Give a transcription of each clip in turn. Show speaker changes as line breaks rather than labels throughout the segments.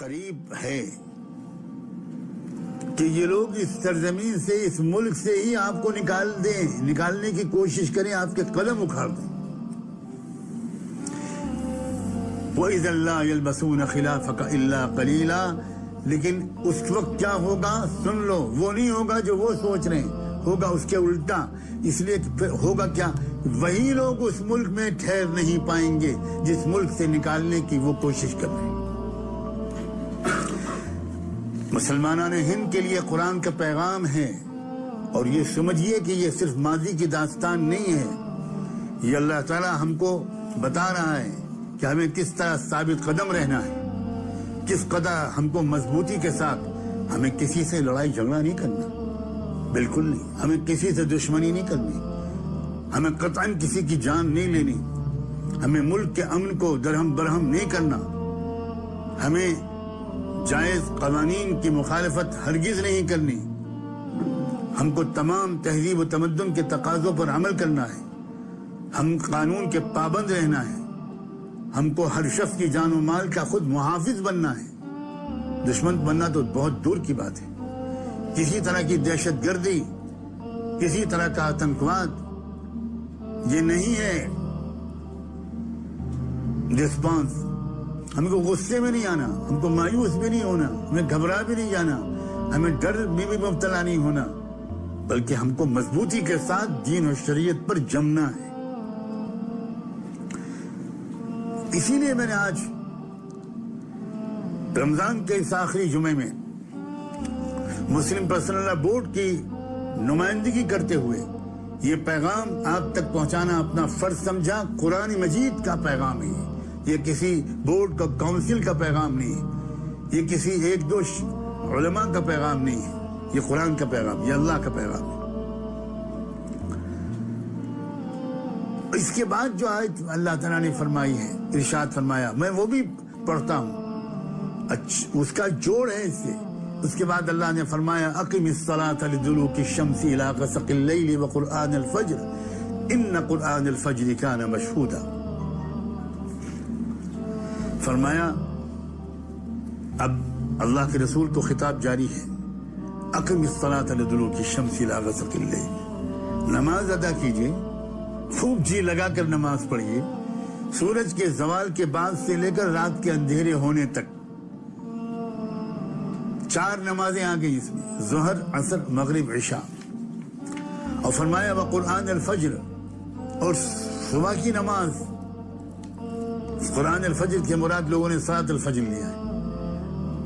قریب ہے کہ یہ لوگ اس سرزمین سے، اس ملک سے ہی آپ کو نکالنے کی کوشش کریں، آپ کے قلم اکھاڑ دیں. وَإِذَا لَا يَلْبَسُونَ خِلَافَكَ إِلَّا قَلِيلًا. لیکن اس وقت کیا ہوگا سن لو، وہ نہیں ہوگا جو وہ سوچ رہے ہیں، ہوگا اس کے الٹا. اس لیے ہوگا کیا، وہی لوگ اس ملک میں ٹھہر نہیں پائیں گے جس ملک سے نکالنے کی وہ کوشش کر رہے ہیں. مسلمانان ہند کے لیے قرآن کا پیغام ہے، اور یہ سمجھیے کہ یہ صرف ماضی کی داستان نہیں ہے. یہ اللہ تعالیٰ ہم کو بتا رہا ہے کہ ہمیں کس طرح ثابت قدم رہنا ہے، کس قدر ہم کو مضبوطی کے ساتھ. ہمیں کسی سے لڑائی جھگڑا نہیں کرنا، بالکل نہیں. ہمیں کسی سے دشمنی نہیں کرنی، ہمیں قطعاً کسی کی جان نہیں لینی، ہمیں ملک کے امن کو درہم برہم نہیں کرنا، ہمیں جائز قوانین کی مخالفت ہرگز نہیں کرنی. ہم کو تمام تہذیب و تمدن کے تقاضوں پر عمل کرنا ہے، ہم قانون کے پابند رہنا ہے، ہم کو ہر شخص کی جان و مال کا خود محافظ بننا ہے. دشمن بننا تو بہت دور کی بات ہے. کسی طرح کی دہشت گردی، کسی طرح کا آتنکواد یہ نہیں ہے رسپانس. ہم کو غصے میں نہیں آنا، ہم کو مایوس بھی نہیں ہونا، ہمیں گھبرا بھی نہیں جانا، ہمیں ڈر میں بھی مبتلا نہیں ہونا، بلکہ ہم کو مضبوطی کے ساتھ دین و شریعت پر جمنا ہے. اسی لیے میں نے آج رمضان کے اس آخری جمعے میں مسلم پرسنل لا بورڈ کی نمائندگی کرتے ہوئے یہ پیغام آپ تک پہنچانا اپنا فرض سمجھا. قرآن مجید کا پیغام ہے یہ کسی بورڈ کا کونسل کا پیغام نہیں ہے، یہ کسی ایک دو علماء کا پیغام نہیں ہے، یہ قرآن کا پیغام، یہ اللہ کا پیغام ہے. اس کے بعد جو آیت اللہ تعالیٰ نے فرمائی ہے، ارشاد فرمایا، میں وہ بھی پڑھتا ہوں، اس کا جوڑ ہے اس سے. اس کے بعد اللہ نے فرمایا، اقم الصلاۃ لدلوک الشمس الی غسق اللیل وقرآن الفجر ان قرآن الفجر کان مشہودا. فرمایا اب اللہ کے رسول کو خطاب جاری ہے، اقم الصلاۃ لدلوک الشمس الی غسق اللیل، نماز ادا کیجئے، خوب جی لگا کر نماز پڑھیے، سورج کے زوال کے بعد سے لے کر رات کے اندھیرے ہونے تک. 4 نمازیں آ گئی اس میں، ظہر، عصر، مغرب، عشاء. اور فرمایا وقرآن الفجر، اور صبح کی نماز. قرآن الفجر کے مراد لوگوں نے صلاۃ الفجر لیا ہے.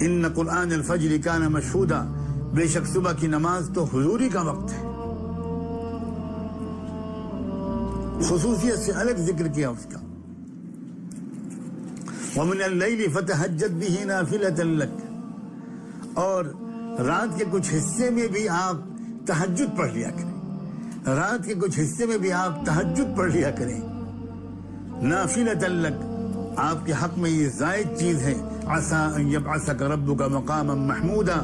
ان قرآن الفجر کان مشہودا، بے شک صبح کی نماز تو حضوری کا وقت ہے. خصوصیت سے الگ ذکر کیا اس کا. وَمِنَ اللَّيْلِ فَتَهَجَّدْ بِهِ نَافِلَةً لَكَ، اور رات کے کچھ حصے میں بھی آپ تہجد پڑھ لیا کریں، رات کے کچھ حصے میں بھی آپ تہجد پڑھ لیا کریں. نَافِلَةً لَكَ، آپ کے حق میں یہ زائد چیز ہے. عَسَىٰ أَن يَبْعَثَكَ رَبُّكَ مَقَامًا مَحْمُودًا،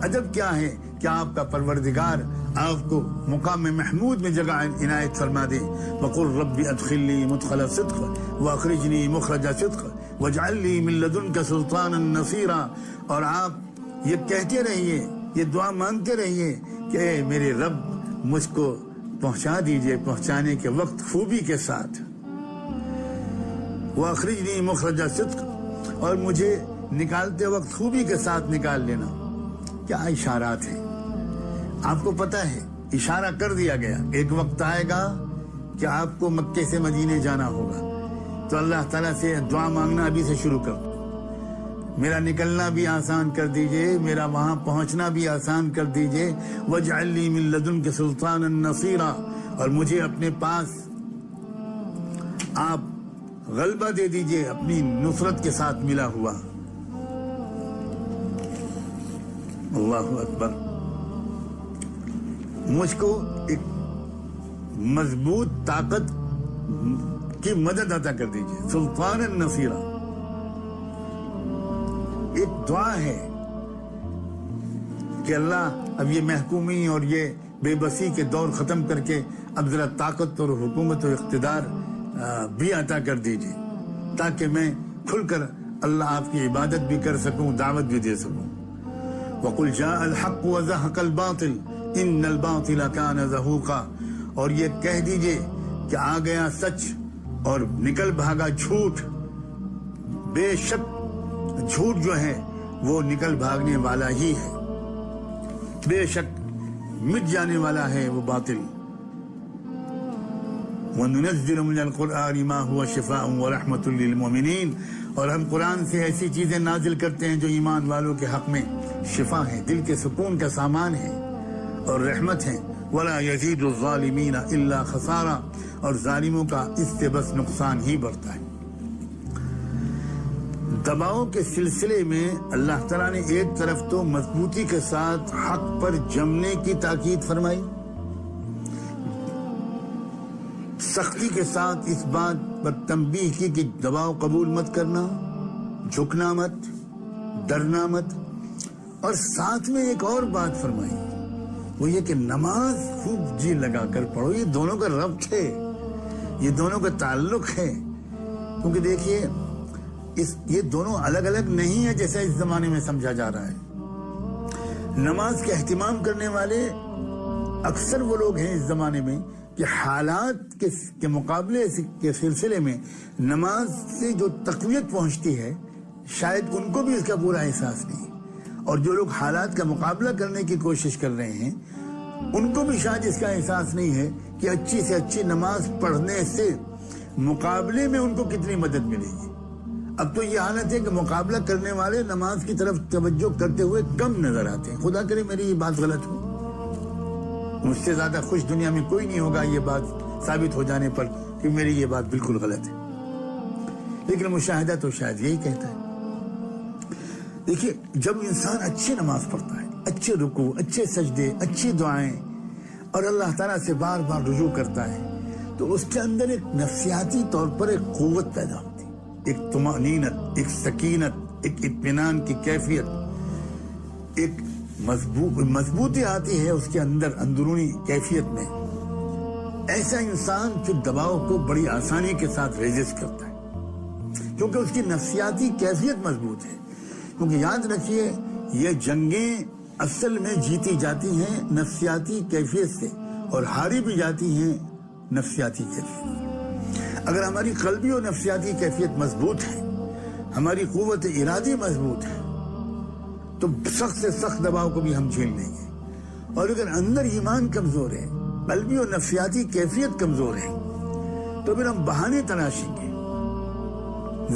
عجب کیا ہے کہ آپ کا پروردگار آپ کو مقام محمود میں جگہ عنایت فرما دے. وَقُلْ رَبِّ أَدْخِلْنِي مُدْخَلَ صِدْقٍ وَأَخْرِجْنِي مُخْرَجَ صِدْقٍ وَاجْعَلْ لِي مِن لَّدُنكَ سُلْطَانًا نَصِيرًا. اور آپ یہ کہتے رہیے، یہ دعا مانگتے رہیے کہ اے میرے رب مجھ کو پہنچا دیجئے پہنچانے کے وقت خوبی کے ساتھ. وَأَخْرِجْنِي مُخْرَجَ صِدْقٍ، اور مجھے نکالتے وقت خوبی کے ساتھ نکال لینا. کیا اشارات ہیں، آپ کو پتہ ہے اشارہ کر دیا گیا. ایک وقت آئے گا کہ آپ کو مکے سے مدینے جانا ہوگا، تو اللہ تعالیٰ سے دعا مانگنا ابھی سے شروع کر دو. میرا نکلنا بھی آسان کر دیجئے، میرا وہاں پہنچنا بھی آسان کر دیجئے. وَاجْعَلْ لِي مِن لَّدُنكَ سُلْطَانًا نَصِيرًا، اور مجھے اپنے پاس آپ غلبہ دے دیجئے اپنی نصرت کے ساتھ ملا ہوا. اللہ اکبر. مجھ کو ایک مضبوط طاقت کی مدد عطا کر دیجئے. سلطان النصیرہ ایک دعا ہے کہ اللہ اب یہ محکومی اور یہ بے بسی کے دور ختم کر کے اب ذرا طاقت اور حکومت اور اقتدار بھی عطا کر دیجئے، تاکہ میں کھل کر اللہ آپ کی عبادت بھی کر سکوں، دعوت بھی دے سکوں۔ وَقُلْ جَاءَ الْحَقُّ وَزَهَقَ الْبَاطِلُ إِنَّ الْبَاطِلَ كَانَ زَهُوقًا، اور یہ کہہ دیجئے کہ آ گیا سچ اور نکل بھاگا جھوٹ، بے شک جھوٹ جو ہے وہ نکل بھاگنے والا ہی ہے، بے شک مٹ جانے والا ہے وہ باطل۔ وَنُنَزِّلُ مِنَ الْقُرْآنِ مَا هُوَ شِفَاءٌ وَرَحْمَةٌ لِّلْمُؤْمِنِينَ، اور ہم قرآن سے ایسی چیزیں نازل کرتے ہیں جو ایمان والوں کے حق میں شفا ہے، دل کے سکون کا سامان ہے اور رحمت ہے۔ وَلَا يَزِيدُ الظَّالِمِينَ إِلَّا خَسَارًا، اور ظالموں کا اس سے بس نقصان ہی بڑھتا ہے۔ دباؤ کے سلسلے میں اللہ تعالیٰ نے ایک طرف تو مضبوطی کے ساتھ حق پر جمنے کی تاکید فرمائی، سختی کے ساتھ اس بات پر تنبیہ کی کہ دباؤ قبول مت کرنا، جھکنا مت، ڈرنا مت، اور ساتھ میں ایک اور بات فرمائی، وہ یہ کہ نماز خوب جی لگا کر پڑھو۔ یہ دونوں کا ربط ہے، یہ دونوں کا تعلق ہے، کیونکہ دیکھیے یہ دونوں الگ الگ نہیں ہے جیسا اس زمانے میں سمجھا جا رہا ہے۔ نماز کا اہتمام کرنے والے اکثر وہ لوگ ہیں اس زمانے میں کہ حالات کے مقابلے کے سلسلے میں نماز سے جو تقویت پہنچتی ہے شاید ان کو بھی اس کا پورا احساس نہیں، اور جو لوگ حالات کا مقابلہ کرنے کی کوشش کر رہے ہیں ان کو بھی شاید اس کا احساس نہیں ہے کہ اچھی سے اچھی نماز پڑھنے سے مقابلے میں ان کو کتنی مدد ملے گی۔ اب تو یہ حالت ہے کہ مقابلہ کرنے والے نماز کی طرف توجہ کرتے ہوئے کم نظر آتے ہیں۔ خدا کرے میری یہ بات غلط ہو، مجھ سے زیادہ خوش دنیا میں کوئی نہیں ہوگا یہ بات ثابت ہو جانے پر کہ میری یہ بات بالکل غلط ہے، لیکن مشاہدہ تو شاید یہی کہتا ہے۔ دیکھیے جب انسان اچھی نماز پڑھتا ہے، اچھے رکوع، اچھے سجدے، اچھی دعائیں، اور اللہ تعالیٰ سے بار بار رجوع کرتا ہے تو اس کے اندر ایک نفسیاتی طور پر ایک قوت پیدا ہوتی ہے، ایک طمأنینت، ایک سکینت، ایک اطمینان کی کیفیت، ایک مضبوطی آتی ہے اس کے اندر اندرونی کیفیت میں۔ ایسا انسان پھر دباؤ کو بڑی آسانی کے ساتھ ریزسٹ کرتا ہے کیونکہ اس کی نفسیاتی کیفیت مضبوط ہے۔ کیونکہ یاد رکھیے یہ جنگیں اصل میں جیتی جاتی ہیں نفسیاتی کیفیت سے اور ہاری بھی جاتی ہیں نفسیاتی کیفیت سے۔ اگر ہماری قلبی اور نفسیاتی کیفیت مضبوط ہے، ہماری قوت ارادی مضبوط ہے، تو سخت سے سخت دباؤ کو بھی ہم جھیل لیں گے، اور اگر اندر ایمان کمزور ہے، قلبی اور نفسیاتی کیفیت کمزور ہے، تو پھر ہم بہانے تلاشیں گے۔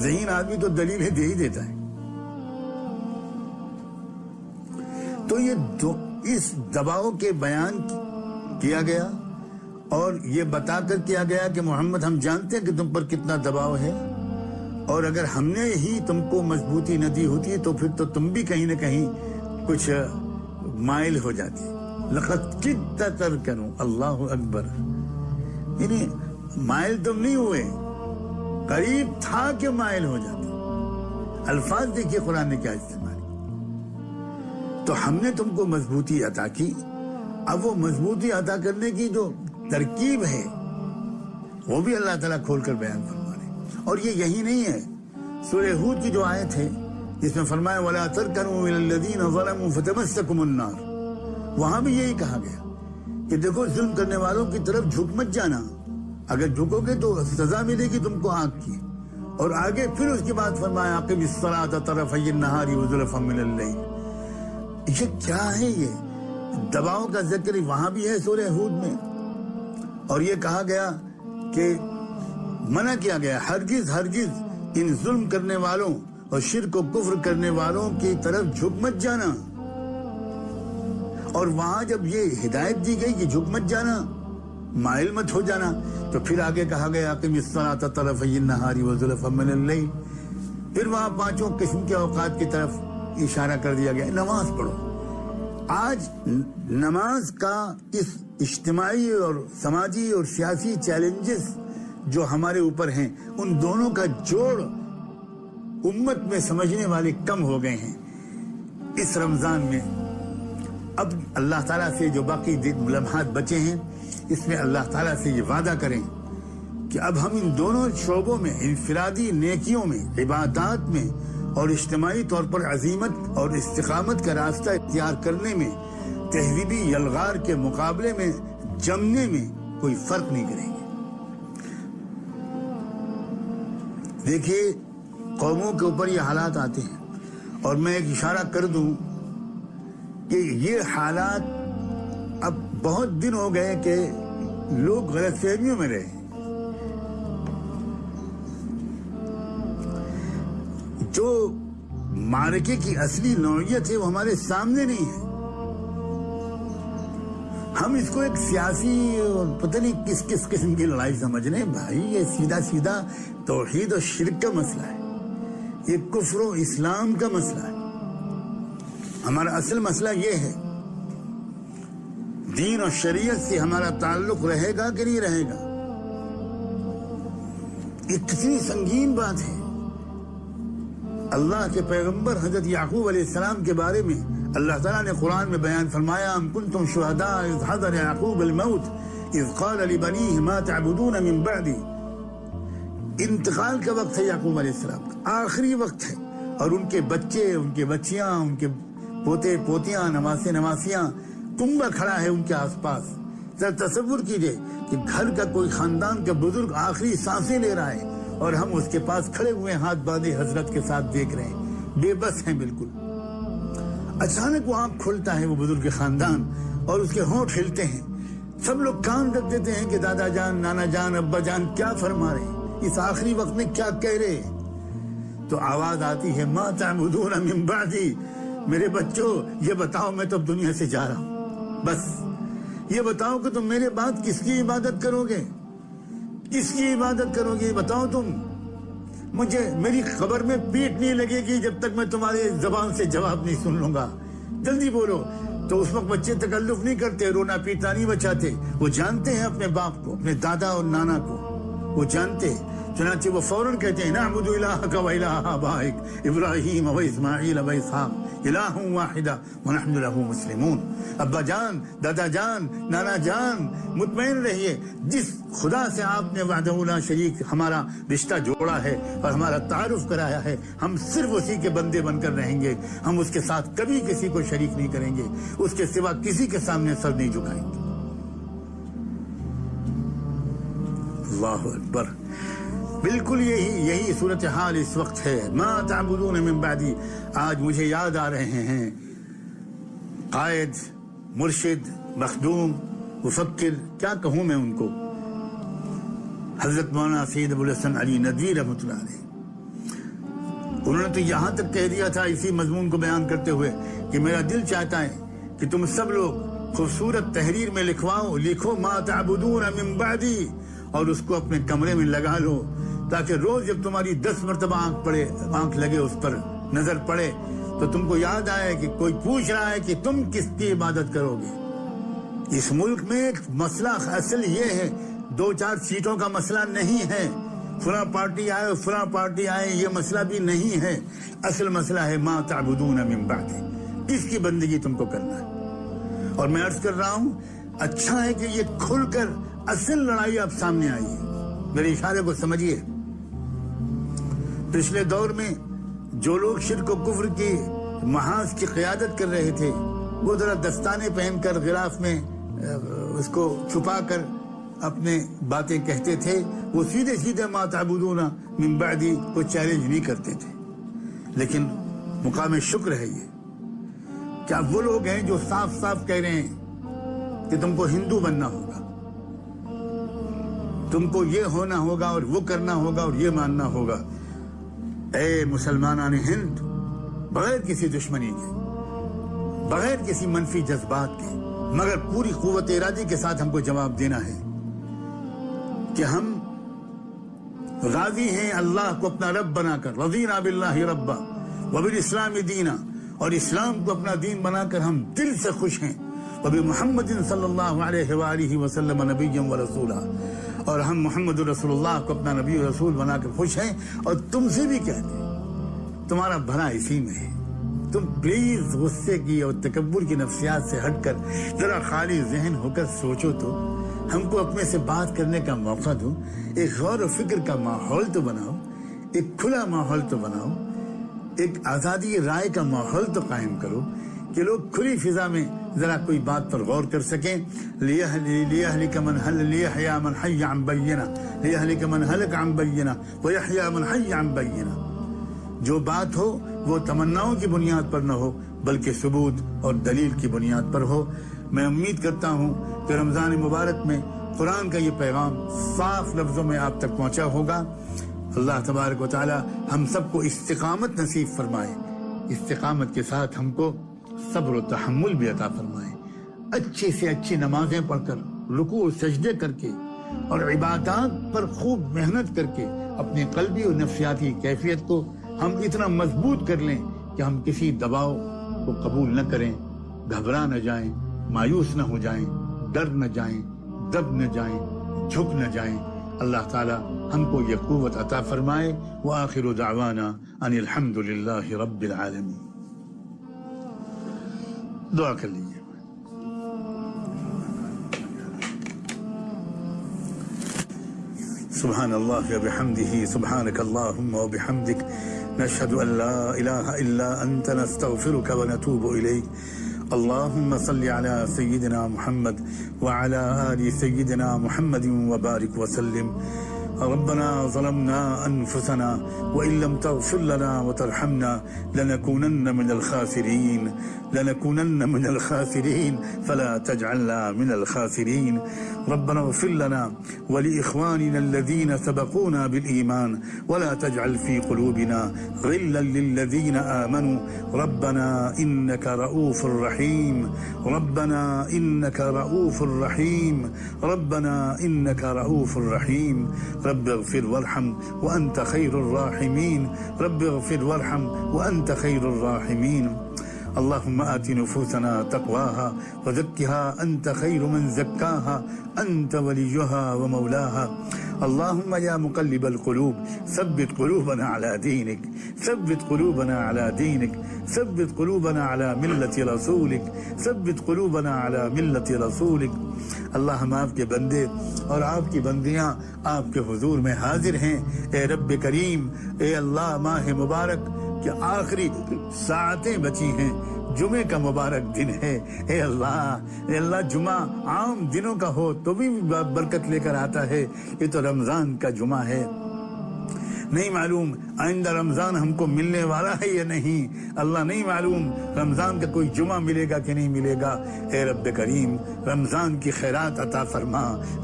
ذہین آدمی تو دلیلیں دے ہی دیتا ہے۔ تو یہ اس دباؤ کے بیان کیا گیا اور یہ بتا کر کیا گیا کہ محمد ہم جانتے ہیں کہ تم پر کتنا دباؤ ہے، اور اگر ہم نے ہی تم کو مضبوطی نہ دی ہوتی تو پھر تو تم بھی کہیں نہ کہیں کچھ مائل ہو جاتی۔ لقد کدت ترکنوا، اللہ اکبر، یعنی مائل تم نہیں ہوئے، قریب تھا کہ مائل ہو جاتے۔ الفاظ دیکھیے قرآن نے کیا استعمال کیا۔ تو ہم نے تم کو مضبوطی عطا کی، اب وہ مضبوطی عطا کرنے کی جو ترکیب ہے وہ بھی اللہ تعالیٰ کھول کر بیان فرما رہے ہیں۔ اور یہ یہی نہیں ہے، سورہ ہود کی جو آیت ہے جس میں فرمایا وَلَا تَرْكَنُوا إِلَى الَّذِينَ ظَلَمُوا فَتَمَسَّكُمُ النَّارُ، وہاں بھی یہی کہا گیا کہ دیکھو ظلم کرنے والوں کی طرف جھک مت جانا، اگر جھکو گے تو سزا ملے گی تم کو آگ کی۔ اور آگے پھر اس کے بعد فرمایا أَقِمِ الصَّلَاةَ طَرَفَيِ النَّهَارِ وَزُلَفًا مِنَ اللَّيْلِ۔ یہ کیا ہے؟ یہ دباؤ کا ذکر وہاں بھی ہے سورہ ہود میں، اور یہ کہا گیا کہ منع کیا گیا ہرگز ہرگز ان ظلم کرنے والوں اور شرک و کفر کرنے والوں کی طرف جھک مت جانا۔ اور وہاں جب یہ ہدایت دی گئی کہ جھک مت جانا، مائل مت ہو جانا، تو پھر آگے کہا گیا اقم الصلاۃ طرفی النہار وزلفا من اللیل، پھر وہاں پانچوں قسم کے اوقات کی طرف اشارہ کر دیا گیا، نماز پڑھو۔ آج نماز کا اس اجتماعی اور سماجی اور سیاسی چیلنجز جو ہمارے اوپر ہیں، ان دونوں کا جوڑ امت میں سمجھنے والے کم ہو گئے ہیں۔ اس رمضان میں اب اللہ تعالیٰ سے جو باقی لمحات بچے ہیں، اس میں اللہ تعالیٰ سے یہ وعدہ کریں کہ اب ہم ان دونوں شعبوں میں، انفرادی نیکیوں میں، عبادات میں اور اجتماعی طور پر عزیمت اور استقامت کا راستہ اختیار کرنے میں تہذیبی یلغار کے مقابلے میں جمنے میں کوئی فرق نہیں کریں گے۔ دیکھیے قوموں کے اوپر یہ حالات آتے ہیں، اور میں ایک اشارہ کر دوں کہ یہ حالات اب بہت دن ہو گئے کہ لوگ غلط فہمیوں میں رہے۔ جو معرکے کی اصلی نوعیت ہے وہ ہمارے سامنے نہیں ہے۔ ہم اس کو ایک سیاسی اور پتہ نہیں کس کس قسم کی لڑائی سمجھ رہے ہیں۔ بھائی یہ سیدھا سیدھا توحید و شرک کا مسئلہ ہے، یہ کفر و اسلام کا مسئلہ ہے۔ ہمارا اصل مسئلہ یہ ہے دین اور شریعت سے ہمارا تعلق رہے گا کہ نہیں رہے گا۔ یہ کتنی سنگین بات ہے۔ اللہ کے پیغمبر حضرت یعقوب علیہ السلام کے بارے میں اللہ تعالیٰ نے قرآن میں بیان فرمایا، ام کنتم شہداء اذ حضر یعقوب الموت اذ قال لبنیہ ما تعبدون من بعدی۔ انتقال کا وقت ہے یعقوب علیہ السلام کا، آخری وقت ہے، اور ان کے بچے، ان کے بچیاں، ان کے پوتے پوتیاں، نواسے نواسیاں، کنبہ کھڑا ہے ان کے آس پاس۔ ذرا تصور کیجئے کہ گھر کا کوئی خاندان کا بزرگ آخری سانسیں لے رہا ہے اور ہم اس کے پاس کھڑے ہوئے ہاتھ باندھے حضرت کے ساتھ دیکھ رہے ہیں، بے بس ہیں بالکل۔ اچانک وہ آنکھ کھلتا ہے وہ بزرگ خاندان، اور اس کے ہونٹ ہلتے ہیں، سب لوگ کان رکھ دیتے ہیں کہ دادا جان، نانا جان، ابا جان کیا فرما رہے ہیں، اس آخری وقت میں کیا کہہ رہے ہیں۔ تو آواز آتی ہے ما تعبدون من بعدی، میرے بچوں یہ بتاؤ میں تو دنیا سے جا رہا ہوں، بس یہ بتاؤ کہ تم میرے بعد کس کی عبادت کرو گے، کس کی عبادت کرو گے، بتاؤ تم مجھے، میری خبر میں پیٹ نہیں لگے گی جب تک میں تمہاری زبان سے جواب نہیں سن لوں گا، جلدی بولو۔ تو اس وقت بچے تکلف نہیں کرتے، رونا پیٹنا نہیں بچاتے، وہ جانتے ہیں اپنے باپ کو، اپنے دادا اور نانا کو وہ جانتے، چنانچہ وہ فوراً کہتے ہیں نعبد الہک و الہ آبائک ابراہیم و اسماعیل و اسحاق الہ واحد ونحن لہ مسلمون۔ ابا جان، دادا جان، نانا جان، مطمئن رہیے، جس خدا سے آپ نے وحدہ لا شریک ہمارا رشتہ جوڑا ہے اور ہمارا تعارف کرایا ہے، ہم صرف اسی کے بندے بن کر رہیں گے، ہم اس کے ساتھ کبھی کسی کو شریک نہیں کریں گے، اس کے سوا کسی کے سامنے سر نہیں جھکائیں گے۔ اللہ اکبر۔ بالکل یہی صورتحال اس وقت ہے۔ ما تعبدون من بعدی، آج مجھے یاد آ رہے ہیں قائد، مرشد، مخدوم، مفکر، کیا کہوں میں ان کو، حضرت مولانا سید ابو الحسن علی ندوی رحمۃ اللہ علیہ۔ انہوں نے تو یہاں تک کہہ دیا تھا اسی مضمون کو بیان کرتے ہوئے کہ میرا دل چاہتا ہے کہ تم سب لوگ خوبصورت تحریر میں لکھو ما تعبدون من بعدی، اور اس کو اپنے کمرے میں لگا لو، تاکہ روز جب تمہاری 10 مرتبہ آنکھ لگے، اس پر نظر پڑے، تو تم کو یاد آئے کہ کوئی پوچھ رہا ہے کہ تم کس کی عبادت کرو گے۔ اس ملک میں ایک مسئلہ اصل یہ ہے، 2-4 سیٹوں کا مسئلہ نہیں ہے، فلاں پارٹی آئے فلاں پارٹی آئے، یہ مسئلہ بھی نہیں ہے۔ اصل مسئلہ ہے ما تعبدون من بعدی، کس کی بندگی تم کو کرنا ہے۔ اور میں عرض کر رہا ہوں، اچھا ہے کہ یہ کھل کر اصل لڑائی اب سامنے آئی ہے، میرے اشارے کو سمجھیے۔ پچھلے دور میں جو لوگ شرک و کفر کی محاذ کی قیادت کر رہے تھے، وہ ذرا دستانے پہن کر غلاف میں اس کو چھپا کر اپنے باتیں کہتے تھے، وہ سیدھے سیدھے ما تعبدون من بعدی کو چیلنج نہیں کرتے تھے۔ لیکن مقام شکر ہے یہ کہ اب وہ لوگ ہیں جو صاف صاف کہہ رہے ہیں کہ تم کو ہندو بننا ہوگا، تم کو یہ ہونا ہوگا اور وہ کرنا ہوگا اور یہ ماننا ہوگا۔ اے مسلمانان ہند، بغیر کسی دشمنی کے، بغیر کسی منفی جذبات کے، مگر پوری قوت ارادی کے ساتھ ہم کو جواب دینا ہے کہ ہم راضی ہیں اللہ کو اپنا رب بنا کر، رضینا باللہ ربا وبالاسلام دینا، اور اسلام کو اپنا دین بنا کر ہم دل سے خوش ہیں، وبمحمد صلی اللہ علیہ وآلہ وسلم نبیا ورسولا، اور ہم محمد رسول اللہ کو اپنا نبی و رسول بنا کر خوش ہیں۔ اور تم سے بھی کہتے ہیں تمہارا بھلا اسی میں ہے، تم پلیز غصے کی اور تکبر کی نفسیات سے ہٹ کر ذرا خالی ذہن ہو کر سوچو تو، ہم کو اپنے سے بات کرنے کا موقع دو، ایک غور و فکر کا ماحول تو بناؤ، ایک کھلا ماحول تو بناؤ۔ ایک آزادی رائے کا ماحول تو قائم کرو کہ لوگ کھلی فضا میں ذرا کوئی بات پر غور کر سکیں. لیہلک من لیحیا من حی عن بینہ لیہلک من ہلک عن بینہ ویحیا من حی عن بینہ. جو بات ہو وہ تمناؤں کی بنیاد پر نہ ہو بلکہ ثبوت اور دلیل کی بنیاد پر ہو. میں امید کرتا ہوں کہ رمضان مبارک میں قرآن کا یہ پیغام صاف لفظوں میں آپ تک پہنچا ہوگا. اللہ تبارک و تعالی ہم سب کو استقامت نصیب فرمائے. استقامت کے ساتھ ہم کو صبر و تحمل بھی عطا فرمائے. اچھی سے اچھی نمازیں پڑھ کر رکوع و سجدے کر کے اور عبادات پر خوب محنت کر کے اپنی قلبی اور نفسیاتی کیفیت کو ہم اتنا مضبوط کر لیں کہ ہم کسی دباؤ کو قبول نہ کریں, گھبرا نہ جائیں, مایوس نہ ہو جائیں, ڈر نہ جائیں, دب نہ جائیں, جھک نہ جائیں. اللہ تعالی ہم کو یہ قوت عطا فرمائے. وآخر دعوانا ان الحمد للہ رب العالمین. دعا کر لیجیے. سبحان اللہ وبحمدہ سبحانک اللہم وبحمدک نشہد ان لا الہ الا انت نستغفرک ونتوب الیک. اللهم صل على سيدنا محمد وعلى آل سيدنا محمد وبارك وسلم. ربنا ظلمنا أنفسنا وإن لم تغفر لنا وترحمنا لنكونن من الخاسرين لنكونن من الخاسرين فلا تجعلنا من الخاسرين. ربنا اغفر لنا ولإخواننا الذين سبقونا بالإيمان ولا تجعل في قلوبنا غلا للذين آمنوا ربنا إنك رؤوف رحيم ربنا إنك رؤوف رحيم ربنا إنك رؤوف رحيم. رب اغفر وارحم وأنت خير الراحمين رب اغفر وارحم وأنت خير الراحمين. اللهم آت نفوسنا تقواها وزكها أنت خير من زكاها أنت وليها ومولاها. اللهم يا مقلب القلوب ثبت قلوبنا على دينك ثبت قلوبنا على دينك ثبت قلوبنا على ملة رسولك ثبت قلوبنا على ملة رسولك. اللہ ہم آپ کے بندے اور آپ کی بندیاں آپ کے حضور میں حاضر ہیں. اے رب کریم, اے اللہ, ماہ مبارک کہ آخری ساعتیں بچی ہیں, جمعے کا مبارک دن ہے. اے اللہ, جمعہ عام دنوں کا ہو تو بھی برکت لے کر آتا ہے. یہ تو رمضان کا جمعہ ہے. نہیں معلوم آئندہ رمضان ہم کو ملنے والا ہے یا نہیں. اللہ نہیں معلوم رمضان کا کوئی جمعہ ملے گا کہ نہیں ملے گا. اے رب کریم, رمضان کی خیرات عطا فرما,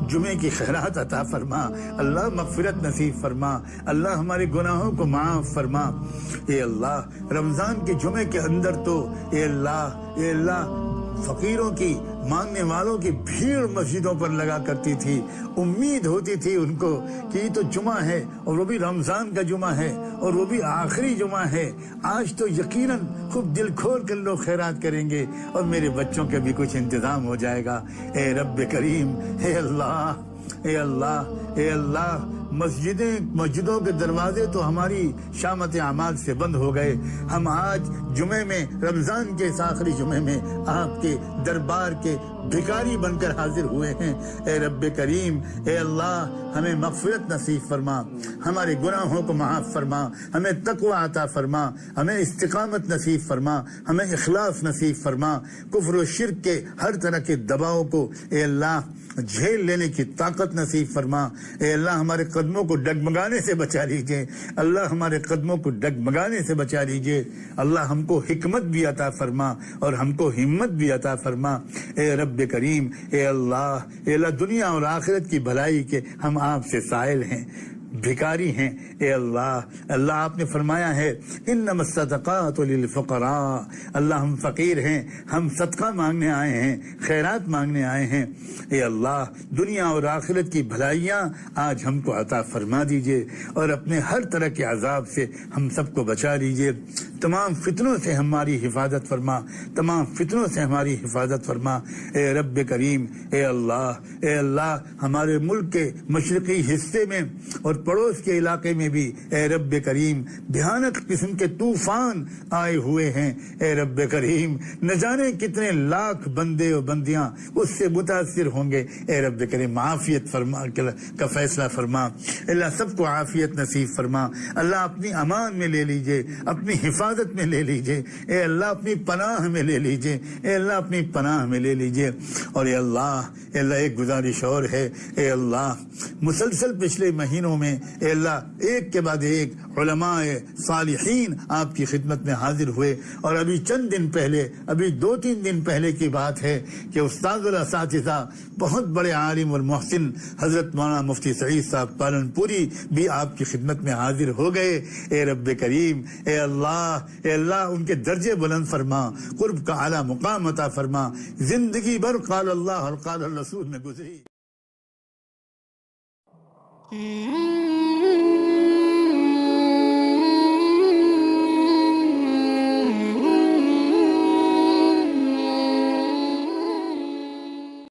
جمعے کی خیرات عطا فرما. اللہ مغفرت نصیب فرما. اللہ ہمارے گناہوں کو معاف فرما. اے اللہ, رمضان کے جمعے کے اندر تو اے اللہ فقیروں کی, مانگنے والوں کی بھیڑ مسجدوں پر لگا کرتی تھی. امید ہوتی تھی ان کو کہ یہ تو جمعہ ہے اور وہ بھی رمضان کا جمعہ ہے اور وہ بھی آخری جمعہ ہے. آج تو یقیناً خوب دل کھول کر لوگ خیرات کریں گے اور میرے بچوں کے بھی کچھ انتظام ہو جائے گا. اے رب کریم, اے اللہ, مسجدوں کے دروازے تو ہماری شامت اعمال سے بند ہو گئے. ہم آج جمعے میں, رمضان کے اس آخری جمعے میں آپ کے دربار کے بھکاری بن کر حاضر ہوئے ہیں. اے رب کریم, اے اللہ, ہمیں مغفرت نصیب فرما, ہمارے گناہوں کو معاف فرما, ہمیں تقوی عطا فرما, ہمیں استقامت نصیب فرما, ہمیں اخلاص نصیب فرما. کفر و شرک کے ہر طرح کے دباؤ کو اے اللہ جھیل لینے کی طاقت نصیب فرما. اے اللہ, ہمارے قدموں کو ڈگمگانے سے بچا لیجئے. اللہ, ہمارے قدموں کو ڈگمگانے سے بچا لیجئے. اللہ, ہم کو حکمت بھی عطا فرما اور ہم کو ہمت بھی عطا فرما. اے رب کریم, اے اللہ, دنیا اور آخرت کی بھلائی کے ہم آپ سے سائل ہیں, بھکاری ہیں. اے اللہ, آپ نے فرمایا ہے انما الصدقات للفقراء. اللہ, ہم فقیر ہیں, ہم صدقہ مانگنے آئے ہیں, خیرات مانگنے آئے ہیں. اے اللہ, دنیا اور آخرت کی بھلائیاں آج ہم کو عطا فرما دیجئے اور اپنے ہر طرح کے عذاب سے ہم سب کو بچا لیجئے. تمام فتنوں سے ہماری حفاظت فرما, تمام فتنوں سے ہماری حفاظت فرما. اے رب کریم, اے اللہ, ہمارے ملک کے مشرقی حصے میں اور پڑوس کے علاقے میں بھی اے رب کریم بھیانک قسم کے طوفان آئے ہوئے ہیں۔ اے رب کریم نہ جانے کتنے لاکھ بندے و بندیاں اس سے متاثر ہوں گے۔ اے رب کریم عافیت فرما کا فیصلہ فرما، اللہ سب کو عافیت نصیب فرما۔ اللہ اپنی امان میں لے لیجئے، اپنی حفاظت میں لے لیجئے، اے اللہ اپنی پناہ میں لے لیجئے، اے اللہ اپنی پناہ میں لے لیجئے۔ اور اے اللہ ایک گزارش اور ہے، اے اللہ مسلسل پچھلے مہینوں میں اے اللہ ایک کے بعد ایک علماء صالحین آپ کی خدمت میں حاضر ہوئے، اور ابھی چند دن پہلے، ابھی 2-3 دن پہلے کی بات ہے کہ استاد الاساتذہ بہت بڑے عالم اور محسن حضرت مولانا مفتی سعید صاحب پالن پوری بھی آپ کی خدمت میں حاضر ہو گئے۔ اے رب کریم اے اللہ ان کے درجے بلند فرما، قرب کا اعلیٰ مقام عطا فرما، زندگی بھر قال اللہ اور قال الرسول میں گزری۔